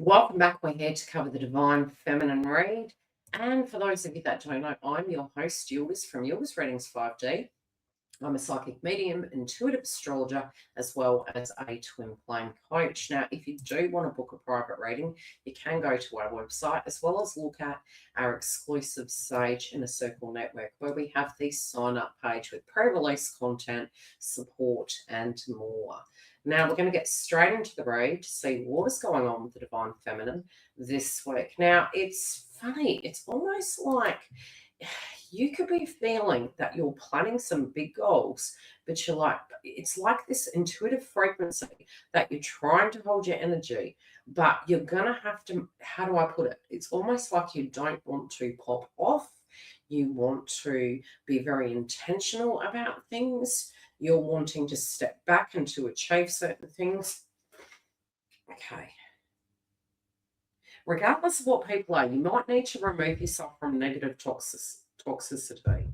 Welcome back. We're here to cover the Divine Feminine read. And for those of you that don't know, I'm your host, Yildiz from Yildiz Readings 5D. I'm a psychic medium, intuitive astrologer, as well as a twin flame coach. Now, if you do want to book a private reading, you can go to our website as well as look at our exclusive Sage Inner Circle network, where we have the sign up page with pre-release content, support, and more. Now, we're going to get straight into the read to see what is going on with the Divine Feminine this week. Now, it's funny. It's almost like you could be feeling that you're planning some big goals, but you're like, it's like this intuitive frequency that you're trying to hold your energy, but you're going to have to, how do I put it? It's almost like you don't want to pop off. You want to be very intentional about things. You're wanting to step back and to achieve certain things. Okay. Regardless of what people are, you might need to remove yourself from negative toxicity.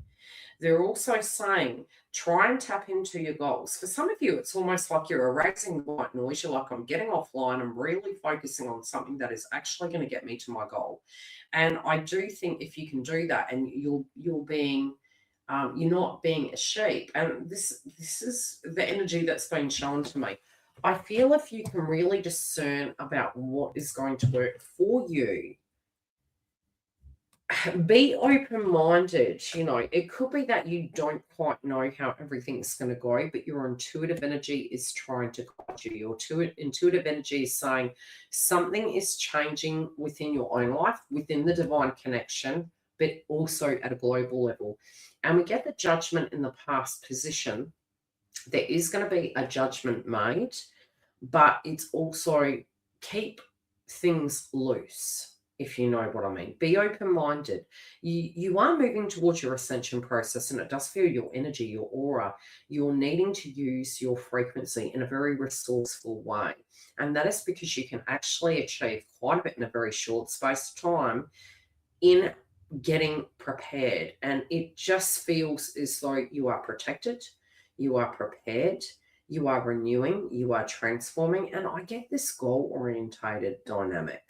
They're also saying, try and tap into your goals. For some of you, it's almost like you're erasing the white noise. You're like, I'm getting offline. I'm really focusing on something that is actually going to get me to my goal. And I do think if you can do that, and you're being, you're not being a sheep. And this is the energy that's been shown to me. I feel if you can really discern about what is going to work for you, be open-minded. It could be that you don't quite know how everything's going to go, but your intuitive energy is trying to guide you. Your intuitive energy is saying something is changing within your own life, within the divine connection, but also at a global level. And we get the Judgment in the past position. There is going to be a judgment made, but it's also keep things loose, if you know what I mean. Be open-minded. You are moving towards your ascension process, and it does feel your energy, your aura. You're needing to use your frequency in a very resourceful way. And that is because you can actually achieve quite a bit in a very short space of time in getting prepared. And it just feels as though you are protected, you are prepared, you are renewing, you are transforming. And I get this goal-orientated dynamic.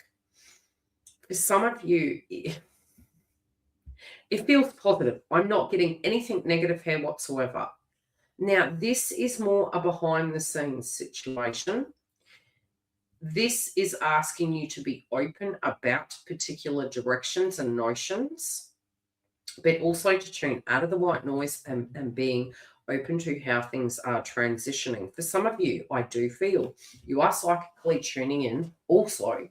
For some of you, it feels positive. I'm not getting anything negative here whatsoever. Now, this is more a behind-the-scenes situation. This is asking you to be open about particular directions and notions, but also to tune out of the white noise and being open to how things are transitioning. For some of you, I do feel you are psychically tuning in also,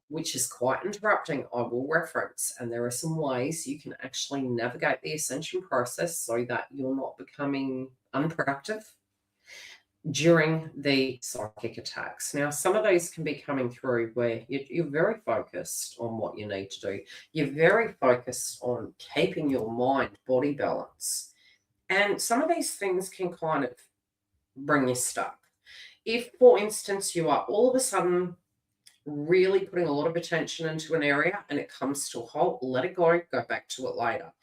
which is quite interrupting. I will reference, and there are some ways you can actually navigate the ascension process so that you're not becoming unproductive during the psychic attacks. Now, some of those can be coming through where you're very focused on what you need to do. You're very focused on keeping your mind-body balance. And some of these things can kind of bring you stuck. If, for instance, you are all of a sudden really putting a lot of attention into an area and it comes to a halt, let it go back to it later.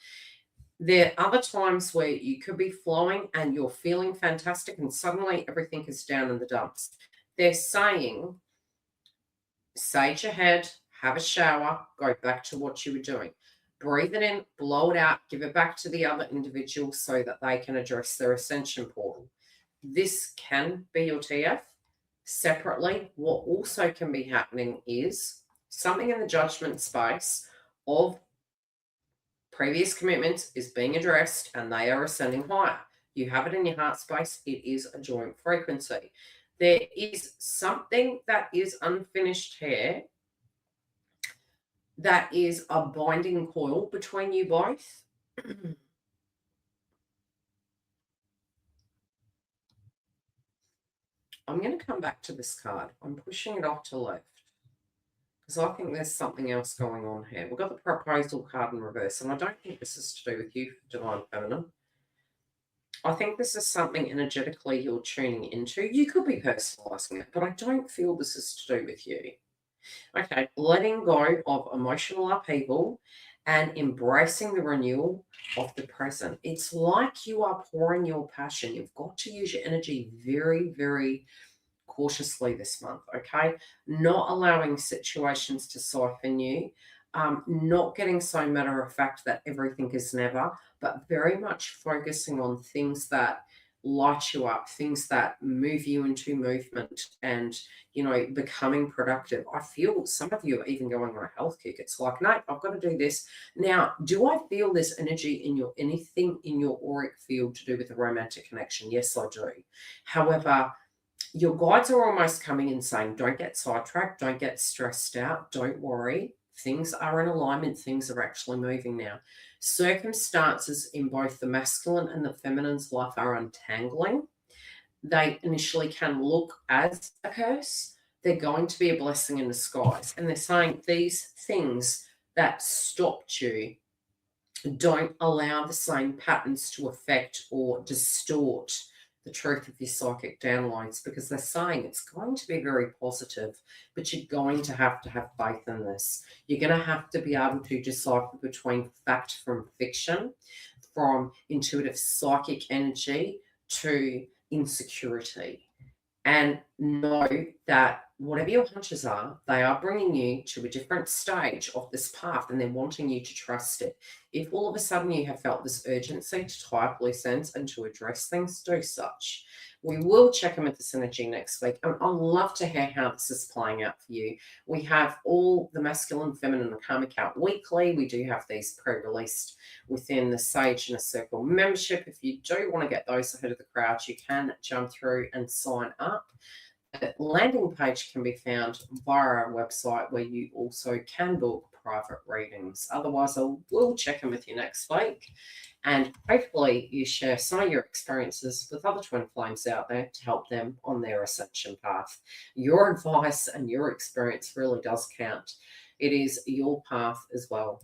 There are other times where you could be flowing and you're feeling fantastic and suddenly everything is down in the dumps. They're saying, sage your head, have a shower, go back to what you were doing. Breathe it in, blow it out, give it back to the other individual so that they can address their ascension portal. This can be your TF. Separately, what also can be happening is something in the judgment space of previous commitments is being addressed and they are ascending higher. You have it in your heart space. It is a joint frequency. There is something that is unfinished here that is a binding coil between you both. I'm going to come back to this card. I'm pushing it off to left because I think there's something else going on here. We've got the proposal card in reverse, and I don't think this is to do with you, Divine Feminine. I think this is something energetically you're tuning into. You could be personalizing it, but I don't feel this is to do with you. Okay, letting go of emotional upheaval and embracing the renewal of the present. It's like you are pouring your passion. You've got to use your energy very, very cautiously this month, okay? Not allowing situations to siphon you, not getting so matter of fact that everything is never, but very much focusing on things that light you up, things that move you into movement and, becoming productive. I feel some of you are even going on a health kick. It's like, no, I've got to do this. Now, do I feel this energy in anything in your auric field to do with a romantic connection? Yes, I do. However, your guides are almost coming in saying, don't get sidetracked, don't get stressed out, don't worry. Things are in alignment, things are actually moving now. Circumstances in both the masculine and the feminine's life are untangling. They initially can look as a curse. They're going to be a blessing in disguise. And they're saying these things that stopped you don't allow the same patterns to affect or distort the truth of your psychic downloads, because they're saying it's going to be very positive, but you're going to have faith in this. You're going to have to be able to decipher between fact from fiction, from intuitive psychic energy to insecurity, and know that whatever your hunches are, they are bringing you to a different stage of this path and they're wanting you to trust it. If all of a sudden you have felt this urgency to tie up loose ends and to address things, do such. We will check in with this energy next week. And I'd love to hear how this is playing out for you. We have all the masculine, feminine, and karmic out weekly. We do have these pre-released within the Sage in a Circle membership. If you do want to get those ahead of the crowd, you can jump through and sign up. The landing page can be found via our website, where you also can book private readings. Otherwise, I will check in with you next week, and hopefully you share some of your experiences with other twin flames out there to help them on their ascension path. Your advice and your experience really does count. It is your path as well.